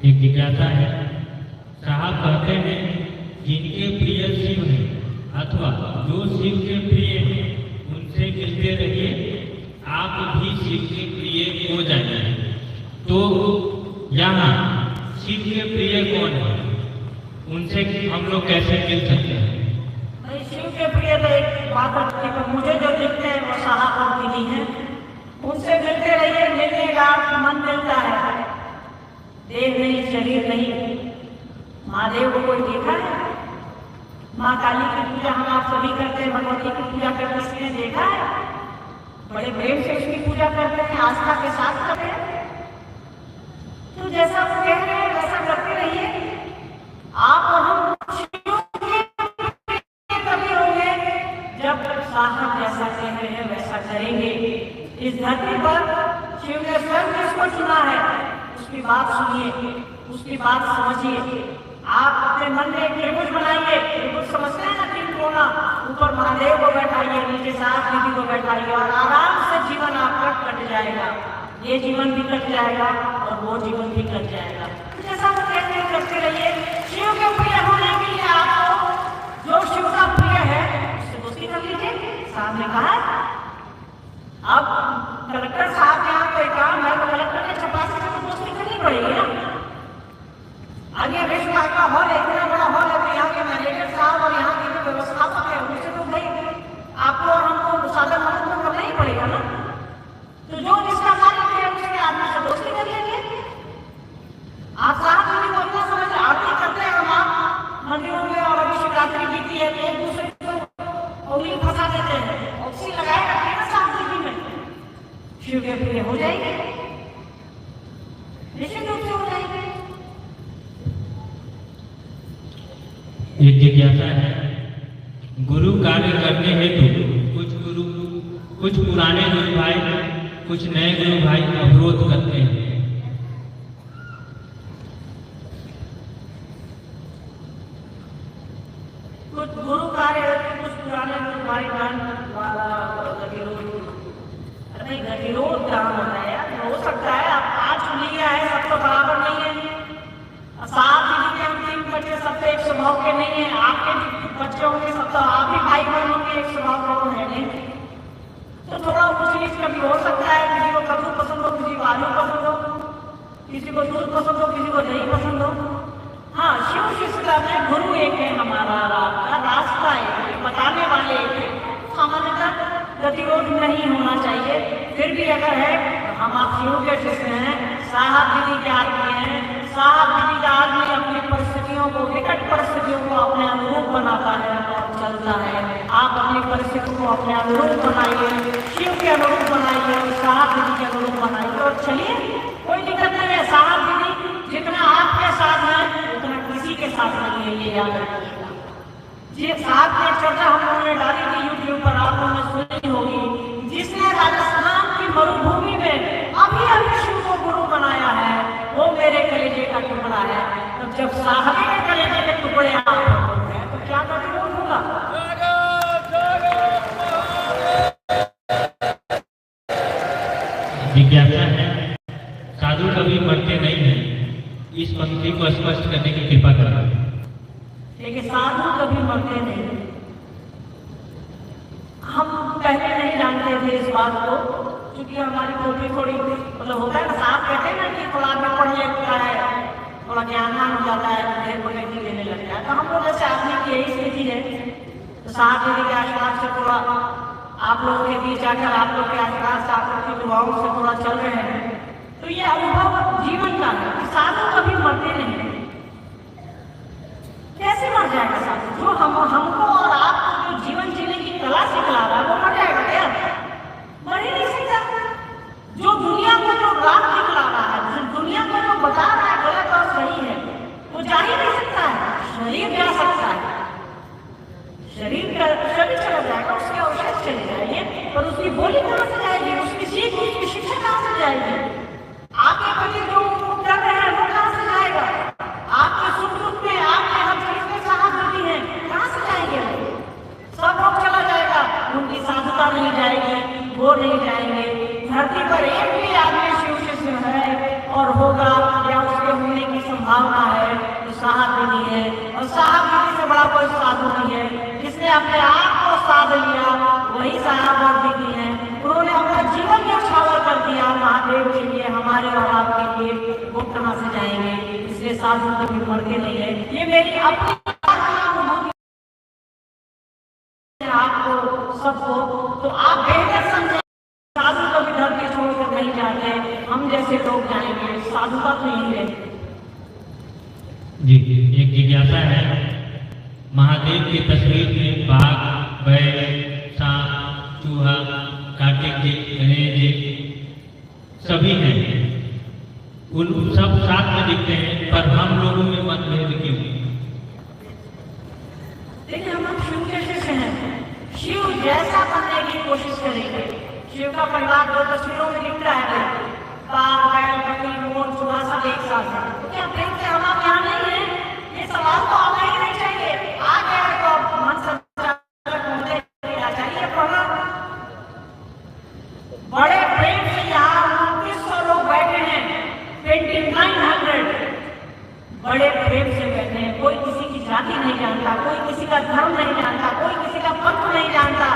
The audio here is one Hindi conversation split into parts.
एक जिज्ञासा है। साहब कहते हैं जिनके प्रिय शिव हैं अथवा जो शिव के प्रिय हैं उनसे मिलते रहिए, आप भी शिव के प्रिय हो जाएंगे। तो यहाँ शिव के प्रिय कौन है, उनसे हम लोग कैसे मिल सकते हैं? शिव के प्रिय तो एक बात होती है, मुझे जो दिखते हैं वो साहब और दीदी हैं, उनसे मिलते रहिए, मिलेगा मन मिलता है, देह नहीं शरीर नहीं। महादेव को कोई देखा है? माँ काली की पूजा हम आप सभी करते हैं, भगवती की पूजा करते हैं, किसने देखा है? बड़े प्रेम से उसकी पूजा करते हैं, आस्था के साथ करते हैं। तो जैसा वो कह रहे हैं वैसा करते रहिए। आप और हम तभी होंगे जब साहब जैसा कह रहे हैं वैसा करेंगे। इस धरती पर शिव ने स्वयं जिसको चुना है उसकी बात सुनिए, उसकी बात समझिए। आप अपने मन में एक त्रिभुज बनाइए, त्रिभुज समझते हैं ना, तीन कोना, ऊपर महादेव को बैठाइए, नीचे साहब दीदी को बैठाइए और आराम से जीवन आपका कट जाएगा। ये जीवन भी कट जाएगा और वो जीवन भी कट जाएगा। जैसा वो कहते हैं करते रहिए। शिव के प्रिय होने के लिए आपको जो शिव का प्रिय है उससे दोस्ती कर लीजिए, साहब ने कहा। अब कलेक्टर साहब के यहाँ कोई काम है तो कलेक्टर ने चपासी से दोस्ती करनी पड़ेगी ना। आगे विश्व का हॉल है, इतना बड़ा हॉल है, तो यहाँ के मैनेजर साहब और यहाँ के जो व्यवस्थापक है उनसे तो भाई आपको और हमको साधन मदद तो करना ही पड़ेगा ना। तो जो जिसका कार्य है उसके आदमी से दोस्ती कर लेंगे। आप साहब दीदी को इतना समझ आरती करते हैं हम आप मंदिरों में, और अभी शिवरात्रि बीती है तो एक दूसरे को उंगली फंसा देते हैं, ऑक्सी लगाए रखते हैं साहब दीदी में, शिव के प्रिय हो जाएंगे, निश्चित रूप से हो जाएंगे। एक जिज्ञासा है, गुरु कार्य करने हेतु कुछ पुराने गुरु भाई, कुछ नए गुरु भाई अवरोध करते हैं। कुछ गुरु कार्य, कुछ पुराने गुरु भाई गतिरोध काम होता है यार। हो सकता है आप आज लिया है, सब तो बराबर नहीं है। साथ दीदी के हम 3 बच्चे सब एक स्वभाव के नहीं है। आपके बच्चे होंगे सब तो आप ही भाई बहन होंगे, एक स्वभाव का है नहीं। तो थोड़ा ऊंच नीच कभी हो सकता है, किसी को कद्दू पसंद हो, किसी को आलू पसंद हो, किसी को दूध पसंद हो, किसी को दही पसंद हो। हाँ, शिव शिष्यता में गुरु एक है, हमारा रास्ता है, बताने वाले एक है। सामान्यतः गतिरोध नहीं होना चाहिए, फिर भी अगर है हम आप शिव के शिष्य हैं, साहब दीदी के आदमी हैं, साहब दीदी का आदमी अपनी परिस्थितियों को, विकट परिस्थितियों को अपने अनुरूप बनाता है और चलता है। आप अपनी परिस्थितियों को अपने अनुरूप बनाइए, शिव के अनुरूप बनाइए और साहब दीदी के अनुरूप बनाइए और चलिए, कोई दिक्कत नहीं है। साहब दीदी जितना आपके साथ है उतना किसी के साथ नहीं है, ये याद रखिएगा। ये साहब की चर्चा हम लोगों ने डाली थी यूट्यूब पर, आप लोगों ने सुनी होगी, जिसने राजस्थान की मरुभूमि में अभी शिव को गुरु बनाया है वो मेरे कलेजे का टुकड़ा है। तो जब साहब के कलेजे के टुकड़े आप हैं तो क्या गतिरोध होगा? जिज्ञासा है, साधु कभी मरते नहीं है, इस पंक्ति को स्पष्ट करने की कृपा करें। लेकिन साधु कभी मरते नहीं। हम पहले नहीं जानते थे इस बात को, क्योंकि हमारी थोड़ी मतलब होता है ना, साहब कहते हैं ना कि थोड़ा आगे पढ़ लेता है, थोड़ा ज्ञानवान हो जाता है, ढेर बोले की लेने लगता है। तो हम लोग जैसे आदमी की यही स्थिति है। तो साहब दीदी के आसपास से थोड़ा आप लोगों के बीच आकर, आप लोग के आसपास आप लोग की दुआओं से थोड़ा चल रहे हैं। तो ये अनुभव जीवन का है कि साधु कभी मरते नहीं। कैसे मर जाएगा साधु? जो हमको और आपको जो जीवन जीने की कला सिखला रहा है वो मर जाएगा क्या? मर ही नहीं सकता। जो दुनिया को जो राह दिखला रहा है, जो दुनिया को जो बता रहा है गलत और सही है, वो जा ही नहीं सकता है। शरीर जा सकता है, शरीर चला जाएगा, उसके अवशेष चले जाएंगे, पर उसकी बोली कहाँ से जाएगी, उसकी सीख, उसकी शिक्षा कहाँ से जाएगी? आपके प्रति जो कर रहे हैं वो कहाँ से जाएगा? आपके सुख दुख में, आपके हर चीज में साहब दीदी है, कहाँ से जाएंगे? सब लोग चला जाएगा, उनकी साधुता नहीं जाएगी, वो नहीं जाएंगे। धरती पर एक भी आदमी शिव शिष्य है और होगा या उसके होने की संभावना संभावना है तो साहब भी नहीं है, और साहब गिरी से बड़ा कोई साधु नहीं है। जिसने अपने आप को साध लिया वही साहब और दीदी है। उन्होंने अपना जीवन न्यौछावर कर दिया महादेव के लिए, हमारे और आपके लिए। वो कहाँ से जाएंगे? इसलिए साधु कभी मरते नहीं है। ये मेरी अपनी अनुभूति है आपको सबको, तो आप बेहतर समझें। साधु कभी धरती छोड़कर नहीं जाते, हम जैसे लोग जाएंगे। साधुता तो यही है। जी, एक जिज्ञासा है, महादेव की तस्वीर में बाघ, बैल, सांप, चूहा, कार्तिक जी, गणेश जी सभी हैं, उन सब साथ में दिखते हैं, पर हम लोगों में मतभेद क्यों? देखिए, हम लोग शिव के शिष्य हैं। शिव जैसा बनने की कोशिश करेंगे। शिव का परिवार दो तस्वीरों में दिख रहा है, बाघ, बैल, बकरी, मोर, चूहा सब एक साथ है। तो क्या प्रेम से हम आप यहाँ नहीं है? ये सवाल तो आना ही नहीं चाहिए। आ गया तो मन संचालक होने चाहिए पढ़ा। बड़े प्रेम से यहाँ 2900 लोग बैठे हैं, 2900 बड़े प्रेम से बैठे हैं। कोई किसी की जाति नहीं जानता, कोई किसी का धर्म नहीं जानता, कोई किसी का पंथ नहीं जानता,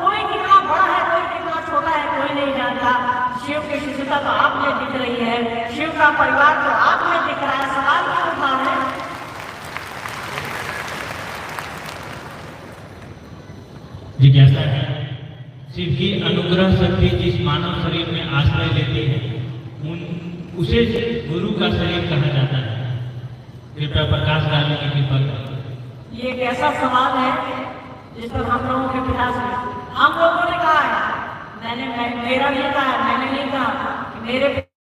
कोई कितना बड़ा है, कोई कितना छोटा है, कोई नहीं जानता। शिव की शिष्यता तो आप में दिख रही है, शिव का परिवार तो आप में दिख रहा है। सवाल क्यों उठा है? जिज्ञासा है, शिव की अनुग्रह शक्ति जिस मानव शरीर में आश्रय लेती है उसे गुरु का शरीर कहा जाता है। कृपया प्रकाश डालने की कृपा करें। ये एक ऐसा सवाल है जिस पर हम लोगों के पिता से हम लोगों ने कहा है, मेरा नहीं कहा, मैंने नहीं कहा, मेरे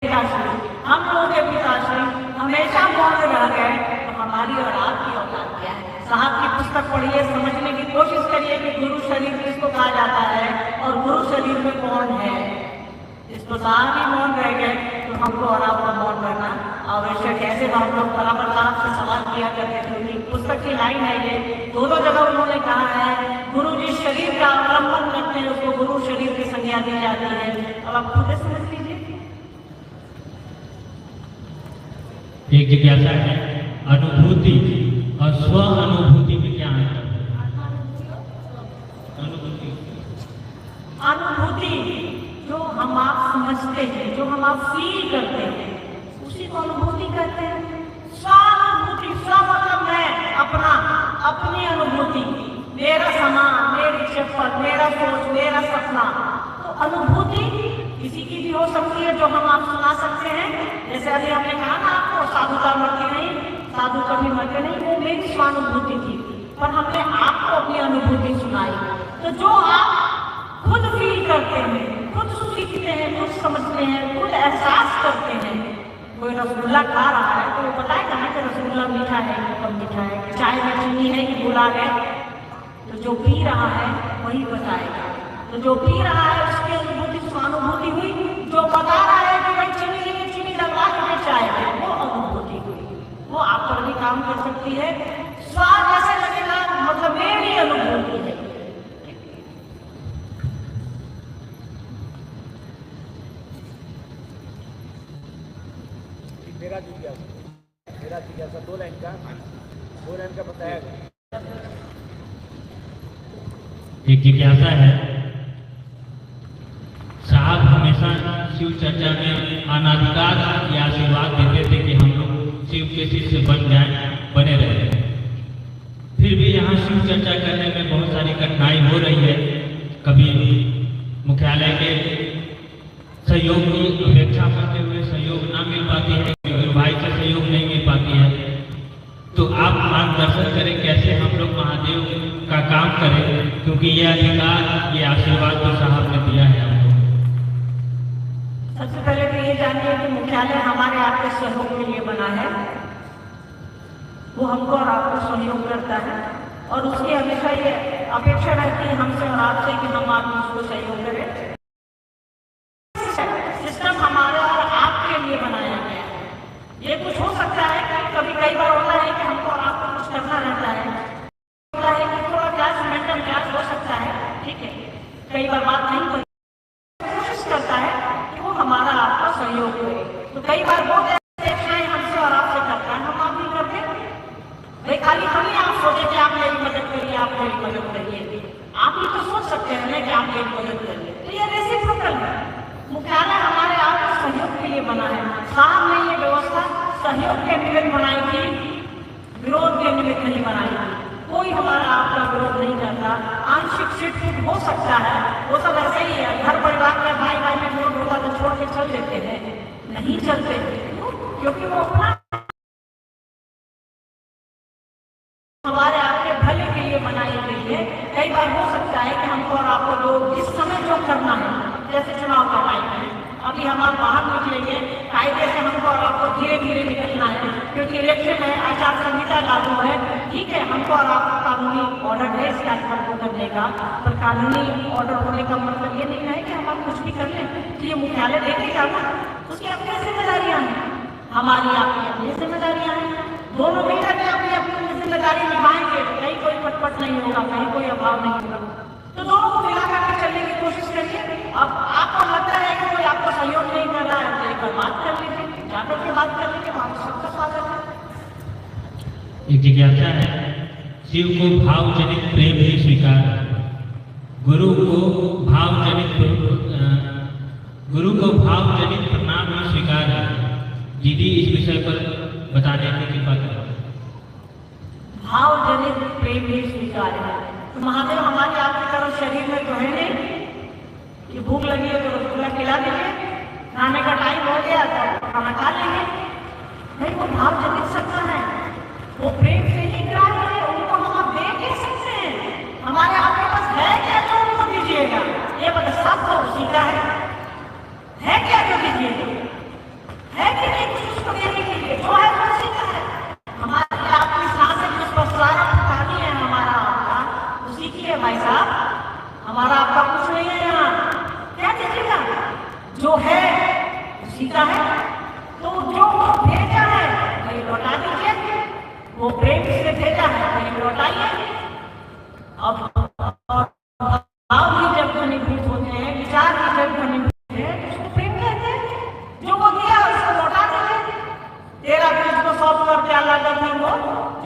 पिताश्री, हम लोगों के पिताश्री हमेशा मौन रह गए। तो हमारी और आपकी औकात क्या है? साहब की पुस्तक पढ़िए, समझने की कोशिश करिए कि गुरु शरीर किसको कहा जाता है और गुरु शरीर में कौन है। इस तो साहब ही मौन रह गए, तो हमको और आपको मौन रहना आवश्यक है। ऐसे हम लोग बराबर साहब से सवाल किया करते थे। उनकी पुस्तक की लाइन है ये, दो जगह उन्होंने कहा है गुरु जिस शरीर का अवलंबन करते हैं उसको गुरु शरीर की संज्ञा दी जाती है। अब आप खुद समझ लीजिए। एक जिज्ञासा है, अनुभूति और स्व अनुभूति में क्या अंतर है? अनुभूति जो हम आप समझते हैं, जो हम आप फील करते हैं, उसी को अनुभूति कहते हैं। स्वानुभूति, स्व मतलब मैं, अपना, अपनी अनुभूति, मेरा सामान, मेरी चप्पल, मेरा सोच, मेरा सपना। तो अनुभूति किसी की भी हो सकती है जो हम आप सुना सकते हैं। जैसे अभी हमने कहा ना आपको, साधुता मरती नहीं, साधु कभी मरते नहीं, वो मेरी स्वानुभूति थी, पर हमने आपको अपनी अनुभूति सुनाई। तो जो आप खुद फील करते हैं, खुद सीखते हैं, खुद समझते हैं, खुद एहसास करते हैं। कोई रसगुल्ला खा रहा है तो वो बताएगा ना कि रसगुल्ला मीठा है कि कम मीठा है, चाय में चीनी है कि गुलाब है। तो जो पी रहा है वही बताएगा। तो जो पी रहा है उसकी अनुभूति स्वानुभूति हुई, जो बता रहा है कि भाई चीनी में चीनी लगा के चाय है, वो अनुभूति हुई। वो आप पर भी काम कर सकती है। स्वाद जैसे लगेगा मतलब मेरी अनुभूति है। मेरा जिज्ञासा 2 लाइन का बताया। एक जिज्ञासा है, साहब हमेशा शिव चर्चा में अनाधिकार या आशीर्वाद देते थे कि हम लोग शिव के शिष्य बन जाएं, बने रहे। फिर भी यहाँ शिव चर्चा करने में बहुत सारी कठिनाई हो रही है। कभी मुख्यालय के सहयोग की अपेक्षा करते हुए सहयोग न मिल पाती है, गुरु भाई से सहयोग नहीं मिल पाती है। तो आप मार्गदर्शन करें कैसे हम लोग महादेव का काम करें, क्योंकि ये अधिकार, ये आशीर्वाद तो साहब ने दिया है हमको। सबसे पहले तो ये जानिए कि मुख्यालय हमारे आपके सहयोग के लिए बना है। वो हमको और आपको सहयोग करता है और उसकी हमेशा ये अपेक्षा रहती है हमसे और आपसे कि हम आप उसको सहयोग करें। सिस्टम हमारे और आपके लिए बनाया गया है। ये कुछ हो सकता है कि कभी कई बार होता है कि हमको और आपको कुछ करना रहता है, होता है कि थोड़ा क्लास मोमेंटम क्लास हो सकता है, ठीक है, कई बार बात नहीं होती, कोशिश करता है कि वो हमारा आपका सहयोग करे। तो कई बार वो अपेक्षाएं हमसे और आपसे करता है, सहयोग के निमित्त बनाई थी, विरोध के निमित्त नहीं बनाई थी। कोई हमारा आपका विरोध नहीं करता। आंशिक छिट हो सकता है, वो सब ऐसे ही है। घर परिवार में भाई भाई में विरोध होगा तो छोड़ के चल देते हैं, नहीं चलते क्योंकि वो अपना हमारे आपके भले के लिए बनाई गई है। कई बार हो सकता है कि हमको और आपको लोग इस समय जो करना है, जैसे चुनाव का टाइम है, अभी हम आप बाहर निकलेंगे, कायदे से हमको और आपको धीरे धीरे निकलना है क्योंकि इलेक्शन है, आचार संहिता लागू है। ठीक है, हमको और आपको कानूनी ऑर्डर है इस कार्यक्रम को करने का, पर कानूनी ऑर्डर होने का मतलब ये नहीं है कि हम आप कुछ भी कर लें। तो ये मुख्यालय देखेगा ना, उसकी अपनी जिम्मेदारियां हैं, हमारी आपकी अपनी जिम्मेदारियां हैं। दोनों मिलकर के अपनी अपनी जिम्मेदारी निभाएंगे, कहीं कोई पटपट नहीं होगा, कहीं कोई अभाव नहीं होगा। तो दोनों को मिला करके चलने की कोशिश करिए। अब आपको लगता है कि कोई आपको सहयोग नहीं कर रहा है, तो एक बार बात कर लीजिए, जाकर के बात कर लीजिए, वहां सबका स्वागत है। एक जिज्ञासा है, शिव को भावजनित प्रेम ही स्वीकार, गुरु को भावजनित प्रणाम ही स्वीकार है। दीदी इस विषय पर बताने की कृपा करें। भावजनित प्रेम ही स्वीकार है। तो महादेव हमारे आपकी तरफ शरीर में तो है नहीं कि भूख लगी है तो रसगुल्ला खिला देंगे, खाने का टाइम हो गया तो खाना खा लेंगे। नहीं, वो भावजनित सत्ता है, वो प्रेम से ही ग्राह्य है, उनको हम दे नहीं सकते हैं। हमारे आपके पास है क्या जो उनको दीजिएगा? ये बता, सब तो उसी का है क्या जो दीजिएगा? है कि नहीं कुछ उसको देने के लिए? जो है वो उसी का है। हमारे आपकी सांसें जिस पर सारा पानी है हमारा आपका, उसी की है भाई साहब, हमारा आपका कुछ नहीं है यहाँ। क्या दीजिएगा? जो है उसी का है, तो जो वो भेजा है वही लौटा दीजिए। वो प्रेम से भेजा है वही लौटाइए। अब भाव भी जब घनीभूत होते हैं, विचार भी जब घनीभूत होते हैं, तो उसको प्रेम कहते हैं। जो वो दिया उसको लौटा दीजिए। तेरा बीज को 100 पर क्या लागत है, वो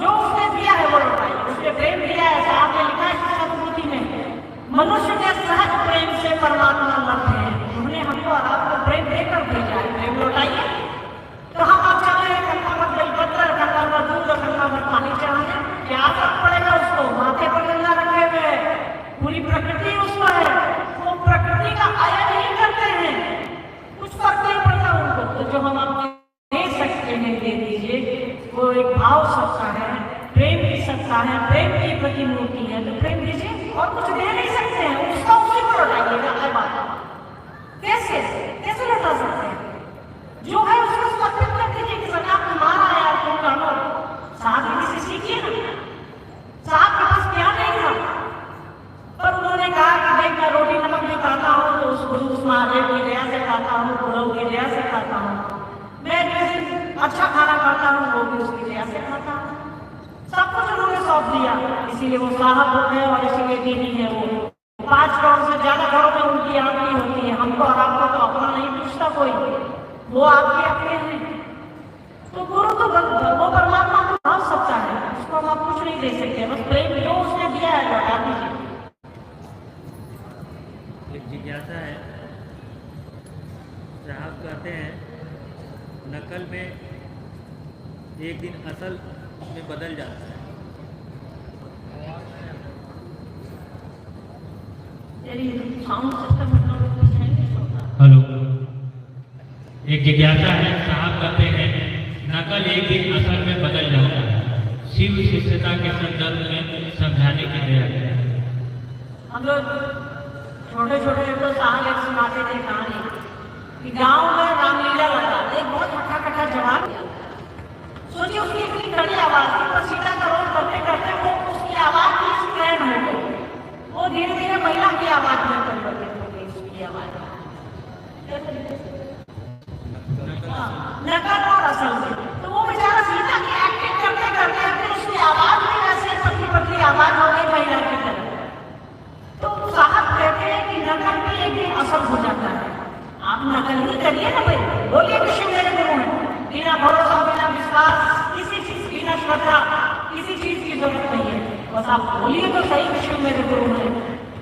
जो उसने दिया है वो लौटाइए। उसने प्रेम दिया है, साहब ने लिखा है सतस्मृति में, मनुष्य के सहज प्रेम से परमात्मा लब्ध है। उन्होंने हमको और आपको प्रेम देकर भेजा है, प्रेम लौटाइए। तो हम आप चले खंडावत बेलपत्र, खंडावत दूध और खंडावत पानी चढ़ाने, क्या फर्क पड़ेगा उसको? माथे पर गंगा रखे हुए, पूरी प्रकृति उसको है, वो प्रकृति का आयन ही करते हैं, कुछ फर्क नहीं पड़ता उनको। तो जो हम आपको दे सकते हैं दे दीजिए। वो एक भाव सत्ता है, प्रेम की सत्ता है, प्रेम की प्रतिमूर्ति है, तो प्रेम दीजिए। और कुछ दे नहीं सकते हैं, उसका उसी को लौटाइएगा। हर बात कैसे कैसे लौटा सकते हैं? जो है उसको समर्पित कर दीजिए कि सरकार तुम्हारा है यार, तुम जानो। साहब किसी सीखिए ना, साहब के पास क्या नहीं था, पर उन्होंने कहा कि भाई मैं रोटी नमक भी खाता हूँ तो उस महादेव की दया से खाता हूँ, गुरु की दया से खाता हूँ। मैं अच्छा खाना खाता हूँ, वो भी उसकी दया से खाता हूँ। सब कुछ उन्होंने सौंप दिया, इसीलिए वो साहब होते हैं और इसीलिए दीदी है। वो 5 करोड़ से ज्यादा घरों में उनकी आरती होती है। हमको और आपको तो अपना नहीं पूछता कोई, वो आपके अपने हैं। तो गुरु तो वो परमात्मा को भाव सकता है, उसको हम आप कुछ नहीं दे सकते, बस प्रेम जो उसने दिया है लौटा दीजिए। एक जिज्ञासा है, साहब कहते हैं नकल में एक दिन असल में बदल जाता है। हेलो, एक जिज्ञासा है, साहब कहते हैं नकल एक दिन असल में बदल जाता है। शिव शिष्यता के संदर्भ में समझाने की दया करें। हम लोग छोटे छोटे तो साहब एक सुनाते थे कहानी कि गांव में रामलीला लगा, एक बहुत हट्टा कट्टा जवान, सोचिए उसकी इतनी कड़ी आवाज थी, पर सीधा करोड़ करते करते वो उसकी आवाज की स्ट्रेन हो गई, वो धीरे धीरे महिला की आवाज में परिवर्तित हो गई। उसकी आवाज नकल और असल में, तो वो बेचारा सीता की एक्टिंग करते करते फिर उसकी आवाज में ऐसे पतली पतली आवाज हो गई महिला की तरह। तो साहब कहते हैं कि नकल भी एक दिन असल हो जाता है। आप नकल ही करिए ना भाई, बोलिए कि शिव मेरे गुरु हैं, बिना भरोसा बिना विश्वास किसी चीज, बिना श्रद्धा किसी चीज की जरूरत नहीं है, बस आप बोलिए तो सही कि शिव मेरे गुरु हैं।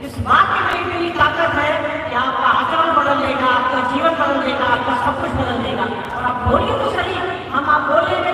इस बात की इतनी ताकत है कि आपका आचरण बदल देगा, आपका जीवन बदल देगा, आपका सब कुछ बदल देगा। और आप बोलिए तो सही, हम आप बोलेंगे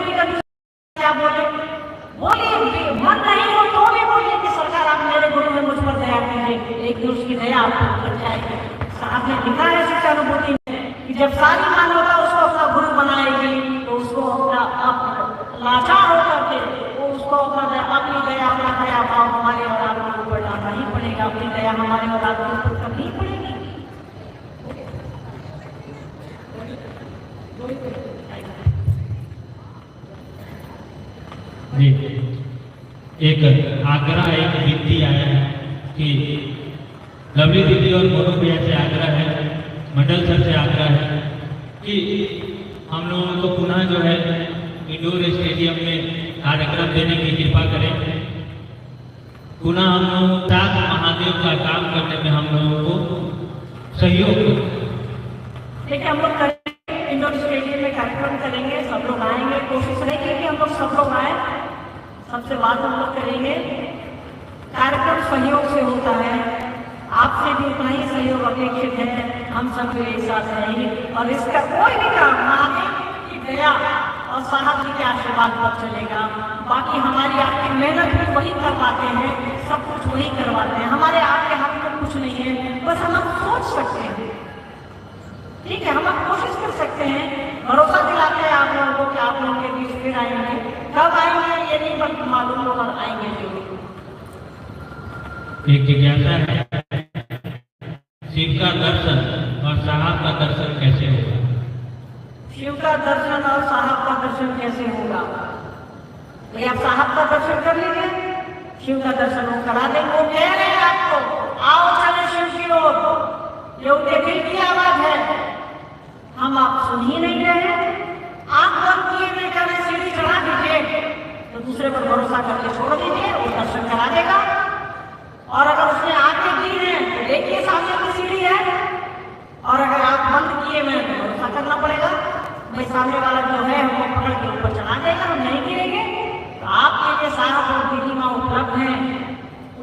अपनी दया का दया भाव हमारे औलाद के ऊपर डालना ही पड़ेगा, अपनी दया हमारे औलाद के ऊपर करनी ही पड़ेगी। जी, एक आग्रह, एक विनती आया है कि लवली दीदी और मोनू भैया से आग्रह है, मंडल सर से आग्रह है कि हम लोगों को पुनः जो है इंडोर स्टेडियम में कार्यक्रम देने की कृपा करें। पुनः हम लोग ताज महादेव का काम करने में हम लोगों को सहयोग करें। देखिए, हम लोग करेंगे, इंडोर स्टेडियम में कार्यक्रम करेंगे, सब लोग आएंगे, कोशिश रहेगी कि हम लोग सब लोग आए, सबसे बात हम लोग करेंगे। कार्यक्रम सहयोग से होता है, आपसे भी उतना ही सहयोग अपेक्षित है, हम सब जो एक साथ रहेंगे और इसका कोई भी काम महादेव की दया और साहब जी के आशीर्वाद पर चलेगा। बाकी हमारी आपकी मेहनत भी वही करवाते हैं, सब कुछ वही करवाते हैं, हमारे आपके हाथ में कुछ नहीं है, बस हम सोच सकते हैं, ठीक है, हम कोशिश कर सकते हैं, भरोसा दिलाते हैं आप लोगों को कि आप लोगों के बीच फिर आएंगे। कब आएंगे ये नहीं मालूम, लोग आएंगे जरूर। एक जिज्ञासा है, शिव का दर्शन और साहब का दर्शन कैसे होगा? शिव का दर्शन और साहब का दर्शन कैसे होगा? तो आप साहब का दर्शन कर लीजिए, शिव का दर्शन वो करा देंगे। वो कह रहे हैं आपको, आओ चले शिव की ओर, ये उनके दिल की आवाज है, हम आप सुन ही नहीं रहे। आप बंद किए हुए कर रहे, सीढ़ी चढ़ा दीजिए, तो दूसरे पर भरोसा करके छोड़ दीजिए, वो दर्शन करा देगा। और अगर उसने आगे की है तो देखिए सामने की सीढ़ी है, और अगर आप बंद किए हुए तो भरोसा करना पड़ेगा, भाई सामने वाला जो है वो पकड़ के ऊपर चढ़ा देगा, हम नहीं गिरेंगे। तो आपके लिए साहब और दीदी माँ उपलब्ध हैं,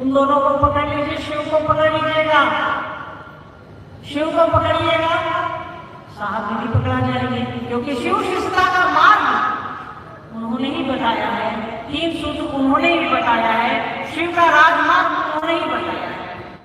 उन दोनों को पकड़ लीजिए, शिव को पकड़ लीजिएगा, शिव को पकड़िएगा, साहब दीदी पकड़ा जाएंगे, क्योंकि शिव शिष्टता का मार्ग उन्होंने ही बताया है, 3 सूत्र उन्होंने ही बताया है, शिव का राजमार्ग उन्होंने ही बताया।